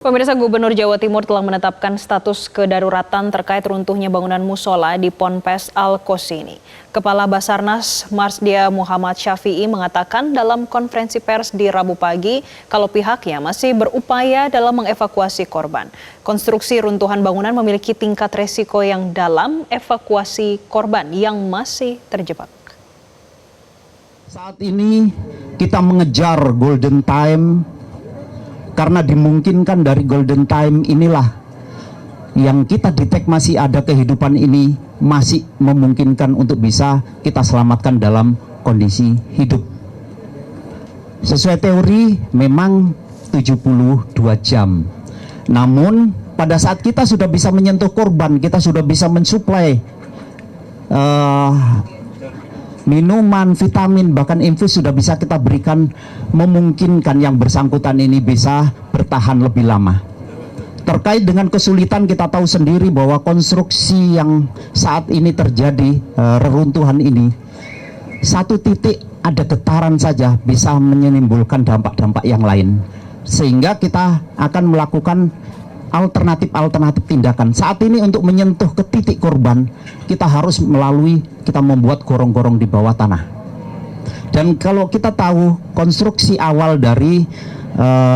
Pemirsa, Gubernur Jawa Timur telah menetapkan status kedaruratan terkait runtuhnya bangunan musola di Ponpes Al-Qosini. Kepala Basarnas Marsdia Muhammad Syafi'i mengatakan dalam konferensi pers di Rabu pagi kalau pihaknya masih berupaya dalam mengevakuasi korban. Konstruksi runtuhan bangunan memiliki tingkat resiko yang dalam evakuasi korban yang masih terjebak. Saat ini kita mengejar golden time. Karena dimungkinkan dari golden time inilah yang kita detek masih ada kehidupan ini masih memungkinkan untuk bisa kita selamatkan dalam kondisi hidup. Sesuai teori memang 72 jam. Namun pada saat kita sudah bisa menyentuh korban, kita sudah bisa mensuplai minuman, vitamin, bahkan infus sudah bisa kita berikan, memungkinkan yang bersangkutan ini bisa bertahan lebih lama. Terkait dengan kesulitan, kita tahu sendiri bahwa konstruksi yang saat ini terjadi, reruntuhan ini, satu titik ada getaran saja bisa menimbulkan dampak-dampak yang lain. Sehingga kita akan melakukan alternatif tindakan. Saat ini untuk menyentuh ke titik korban, kita harus kita membuat gorong-gorong di bawah tanah. Dan kalau kita tahu konstruksi awal dari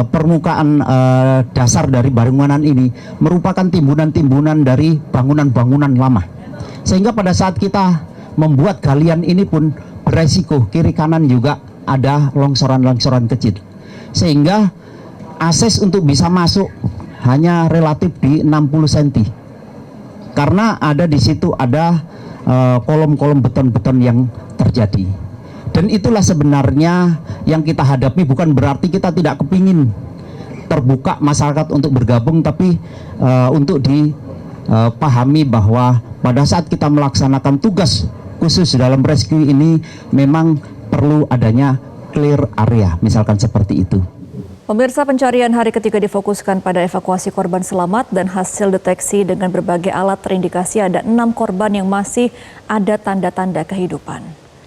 permukaan dasar dari bangunan ini merupakan timbunan-timbunan dari bangunan-bangunan lama. Sehingga pada saat kita membuat galian ini pun beresiko kiri kanan juga ada longsoran-longsoran kecil. Sehingga akses untuk bisa masuk hanya relatif di 60 cm. Karena ada di situ ada kolom-kolom beton-beton yang terjadi. Dan itulah sebenarnya yang kita hadapi, bukan berarti kita tidak kepingin terbuka masyarakat untuk bergabung, tapi untuk dipahami bahwa pada saat kita melaksanakan tugas khusus dalam rescue ini memang perlu adanya clear area, misalkan seperti itu. Pemirsa, pencarian hari ketiga difokuskan pada evakuasi korban selamat dan hasil deteksi dengan berbagai alat terindikasi ada 6 korban yang masih ada tanda-tanda kehidupan.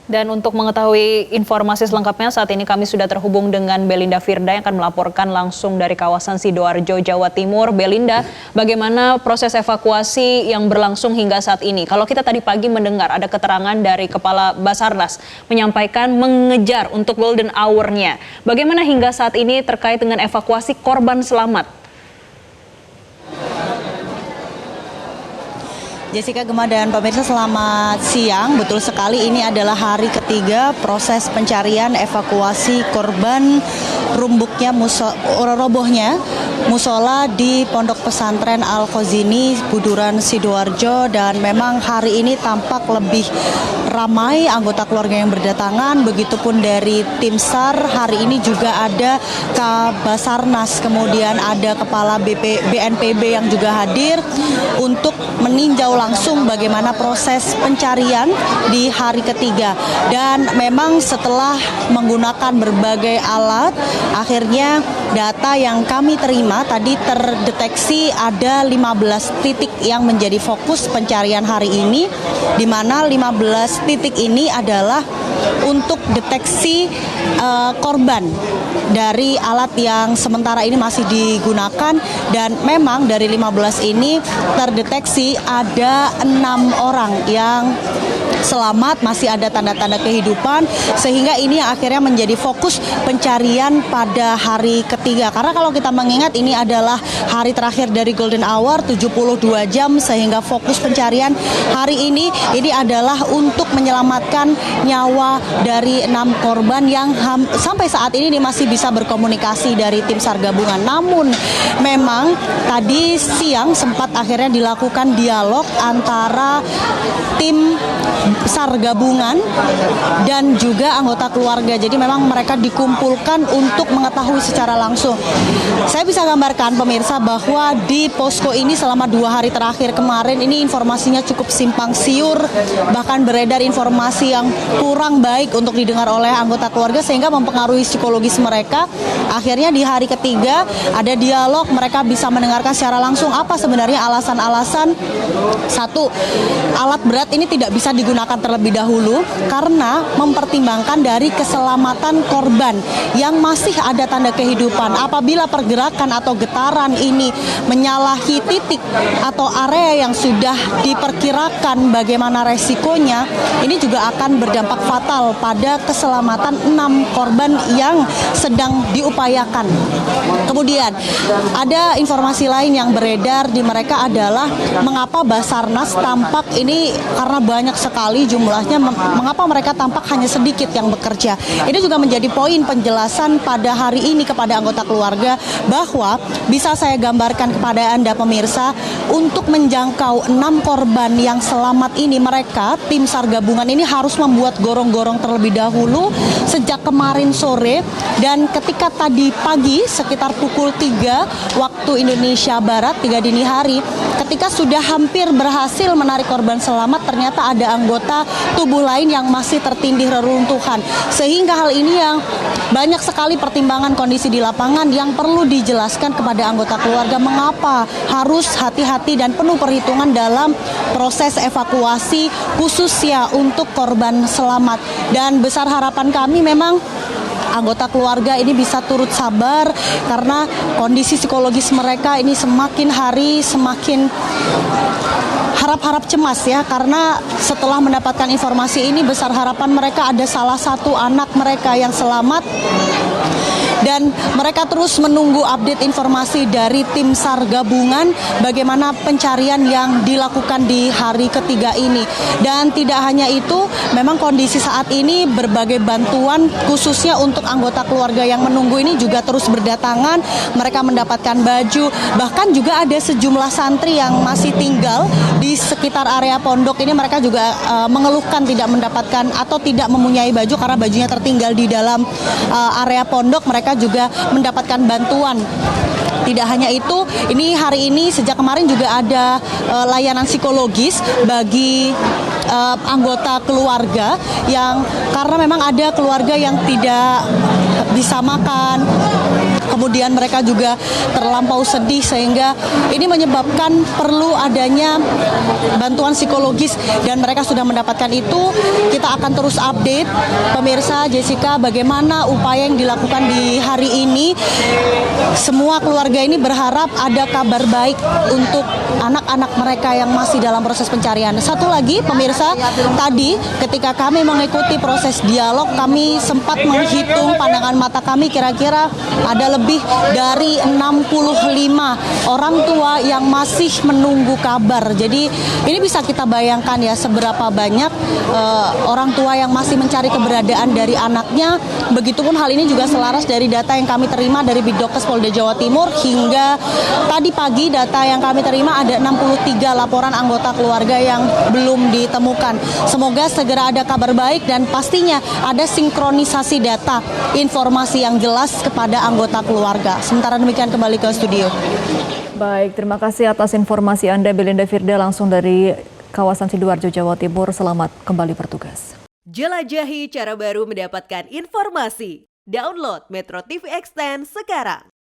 Dan untuk mengetahui informasi selengkapnya saat ini kami sudah terhubung dengan Belinda Firda yang akan melaporkan langsung dari kawasan Sidoarjo, Jawa Timur. Belinda, bagaimana proses evakuasi yang berlangsung hingga saat ini? Kalau kita tadi pagi mendengar ada keterangan dari Kepala Basarnas menyampaikan mengejar untuk golden hour-nya. Bagaimana hingga saat ini terkait dengan evakuasi korban selamat? Jessica, Gemma, dan pemirsa, selamat siang. Betul sekali, ini adalah hari ketiga proses pencarian evakuasi korban robohnya musola di Pondok Pesantren Al-Qosini, Buduran, Sidoarjo. Dan memang hari ini tampak lebih ramai anggota keluarga yang berdatangan. Begitupun dari tim SAR, hari ini juga ada Kabasarnas, kemudian ada Kepala BNPB yang juga hadir untuk meninjau langsung bagaimana proses pencarian di hari ketiga. Dan memang setelah menggunakan berbagai alat, akhirnya data yang kami terima tadi terdeteksi ada 15 titik yang menjadi fokus pencarian hari ini, di mana 15 titik ini adalah untuk deteksi korban dari alat yang sementara ini masih digunakan. Dan memang dari 15 ini terdeteksi ada 6 orang yang selamat, masih ada tanda-tanda kehidupan, sehingga ini yang akhirnya menjadi fokus pencarian pada hari ketiga. Karena kalau kita mengingat ini adalah hari terakhir dari golden hour, 72 jam, sehingga fokus pencarian hari ini adalah untuk menyelamatkan nyawa dari 6 korban yang sampai saat ini masih bisa berkomunikasi dari tim SAR gabungan. Namun memang tadi siang sempat akhirnya dilakukan dialog antara tim SAR gabungan dan juga anggota keluarga. Jadi memang mereka dikumpulkan untuk mengetahui secara langsung. Saya bisa gambarkan pemirsa bahwa di posko ini selama 2 hari terakhir kemarin ini informasinya cukup simpang siur, bahkan beredar informasi yang kurang baik untuk didengar oleh anggota keluarga sehingga mempengaruhi psikologis mereka. Akhirnya di hari ketiga ada dialog, mereka bisa mendengarkan secara langsung apa sebenarnya alasan-alasan. Satu, alat berat ini tidak bisa digunakan digunakan terlebih dahulu karena mempertimbangkan dari keselamatan korban yang masih ada tanda kehidupan. Apabila pergerakan atau getaran ini menyalahi titik atau area yang sudah diperkirakan bagaimana resikonya, ini juga akan berdampak fatal pada keselamatan 6 korban yang sedang diupayakan. Kemudian ada informasi lain yang beredar di mereka adalah mengapa Basarnas tampak ini karena banyak sekali jumlahnya, mengapa mereka tampak hanya sedikit yang bekerja. Ini juga menjadi poin penjelasan pada hari ini kepada anggota keluarga bahwa bisa saya gambarkan kepada Anda pemirsa, untuk menjangkau 6 korban yang selamat ini, mereka tim SAR gabungan ini harus membuat gorong-gorong terlebih dahulu sejak kemarin sore, dan ketika tadi pagi sekitar pukul 3 waktu Indonesia Barat, 3 dini hari, ketika sudah hampir berhasil menarik korban selamat, ternyata ada anggota tubuh lain yang masih tertindih reruntuhan. Sehingga hal ini yang banyak sekali pertimbangan kondisi di lapangan yang perlu dijelaskan kepada anggota keluarga mengapa harus hati-hati dan penuh perhitungan dalam proses evakuasi khususnya untuk korban selamat. Dan besar harapan kami memang anggota keluarga ini bisa turut sabar karena kondisi psikologis mereka ini semakin hari semakin harap-harap cemas ya, karena setelah mendapatkan informasi ini besar harapan mereka ada salah satu anak mereka yang selamat, dan mereka terus menunggu update informasi dari tim SAR gabungan bagaimana pencarian yang dilakukan di hari ketiga ini. Dan tidak hanya itu, memang kondisi saat ini berbagai bantuan khususnya untuk anggota keluarga yang menunggu ini juga terus berdatangan. Mereka mendapatkan baju, bahkan juga ada sejumlah santri yang masih tinggal di sekitar area pondok ini, mereka juga mengeluhkan tidak mendapatkan atau tidak mempunyai baju karena bajunya tertinggal di dalam area pondok. Mereka juga mendapatkan bantuan. Tidak hanya itu, ini hari ini sejak kemarin juga ada layanan psikologis bagi anggota keluarga yang karena memang ada keluarga yang tidak bisa makan. Kemudian mereka juga terlampau sedih sehingga ini menyebabkan perlu adanya bantuan psikologis, dan mereka sudah mendapatkan itu. Kita akan terus update pemirsa Jessica bagaimana upaya yang dilakukan di hari ini. Semua keluarga ini berharap ada kabar baik untuk anak-anak mereka yang masih dalam proses pencarian. Satu lagi pemirsa, tadi ketika kami mengikuti proses dialog, kami sempat menghitung pandangan mata kami, kira-kira ada lebih dari 65 orang tua yang masih menunggu kabar. Jadi ini bisa kita bayangkan ya seberapa banyak orang tua yang masih mencari keberadaan dari anaknya. Begitupun hal ini juga selaras dari data yang kami terima dari Bidokes Polda Jawa Timur. Hingga tadi pagi data yang kami terima ada 63 laporan anggota keluarga yang belum ditemukan. Semoga segera ada kabar baik dan pastinya ada sinkronisasi data informasi yang jelas kepada anggota keluarga. Sementara demikian kembali ke studio. Baik, terima kasih atas informasi Anda, Belinda Firda, langsung dari kawasan Sidoarjo, Jawa Timur. Selamat kembali bertugas. Jelajahi cara baru mendapatkan informasi. Download Metro TV Extend sekarang.